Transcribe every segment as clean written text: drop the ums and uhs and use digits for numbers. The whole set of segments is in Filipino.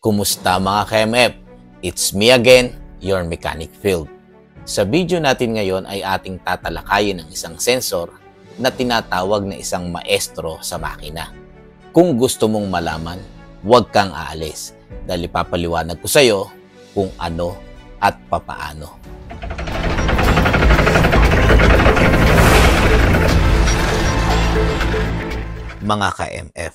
Kumusta mga KMF? It's me again, your mechanic field. Sa video natin ngayon ay ating tatalakayin ang isang sensor na tinatawag na isang maestro sa makina. Kung gusto mong malaman, huwag kang aalis dahil ipapaliwanag ko sa iyo kung ano at papaano. Mga KMF,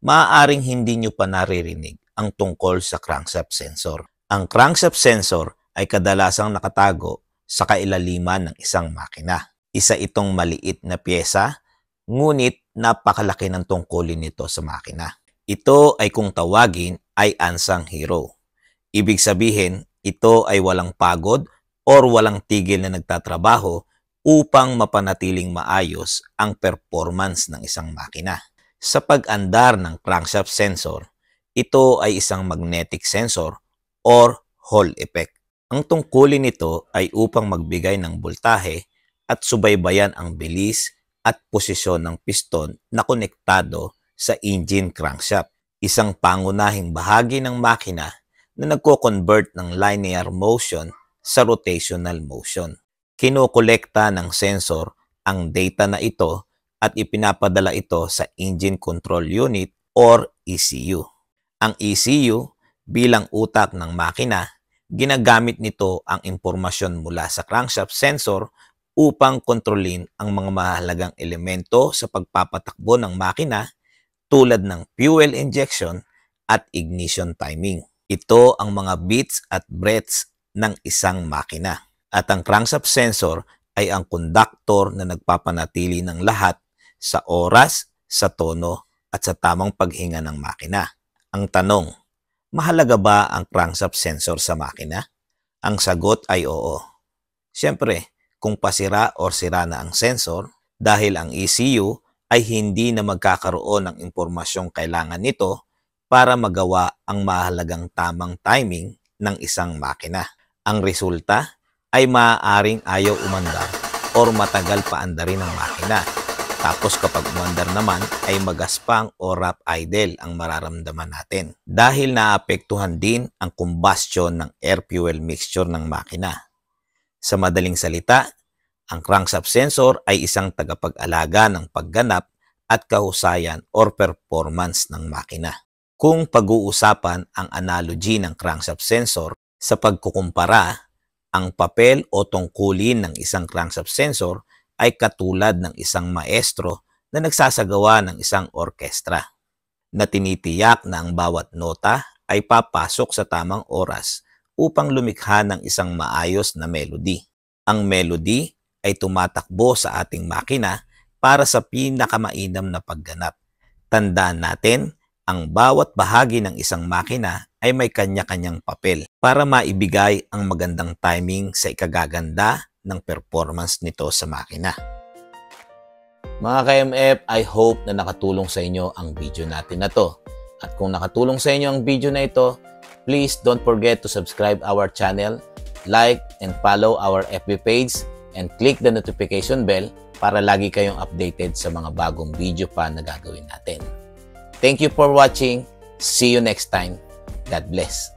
maaaring hindi nyo pa naririnig ang tungkol sa crankshaft sensor. Ang crankshaft sensor ay kadalasang nakatago sa kailaliman ng isang makina. Isa itong maliit na pyesa, ngunit napakalaki ng tungkulin nito sa makina. Ito ay kung tawagin ay unsung hero. Ibig sabihin, ito ay walang pagod or walang tigil na nagtatrabaho upang mapanatiling maayos ang performance ng isang makina. Sa pag-andar ng crankshaft sensor, ito ay isang magnetic sensor or Hall effect. Ang tungkulin nito ay upang magbigay ng boltahe at subaybayan ang bilis at posisyon ng piston na konektado sa engine crankshaft, isang pangunahing bahagi ng makina na nagko-convert ng linear motion sa rotational motion. Kinokolekta ng sensor ang data na ito at ipinapadala ito sa Engine Control Unit or ECU. Ang ECU bilang utak ng makina, ginagamit nito ang impormasyon mula sa crankshaft sensor upang kontrolin ang mga mahalagang elemento sa pagpapatakbo ng makina tulad ng fuel injection at ignition timing. Ito ang mga beats at breaths ng isang makina. At ang crankshaft sensor ay ang konduktor na nagpapanatili ng lahat sa oras, sa tono at sa tamang paghinga ng makina. Ang tanong, mahalaga ba ang crankshaft sensor sa makina? Ang sagot ay oo. Siyempre, kung pasira o sira na ang sensor, dahil ang ECU ay hindi na magkakaroon ng impormasyong kailangan nito para magawa ang mahalagang tamang timing ng isang makina. Ang resulta ay maaaring ayaw umandar or matagal paandarin ng makina. Tapos kapag umandar naman ay magaspang o wrap idle ang mararamdaman natin. Dahil naapektuhan din ang combustion ng air-fuel mixture ng makina. Sa madaling salita, ang crankshaft sensor ay isang tagapag-alaga ng pagganap at kahusayan or performance ng makina. Kung pag-uusapan ang analogy ng crankshaft sensor sa pagkukumpara, ang papel o tungkulin ng isang crankshaft sensor ay katulad ng isang maestro na nagsasagawa ng isang orkestra na tinitiyak na ang bawat nota ay papasok sa tamang oras upang lumikha ng isang maayos na melody. Ang melody ay tumatakbo sa ating makina para sa pinakamainam na pagganap. Tandaan natin, ang bawat bahagi ng isang makina ay may kanya-kanyang papel para maibigay ang magandang timing sa ikagaganda ng performance nito sa makina. Mga KMF, I hope na nakatulong sa inyo ang video natin na to. At kung nakatulong sa inyo ang video na ito, please don't forget to subscribe our channel, like and follow our FB page, and click the notification bell para lagi kayong updated sa mga bagong video pa na gagawin natin. Thank you for watching. See you next time. God bless.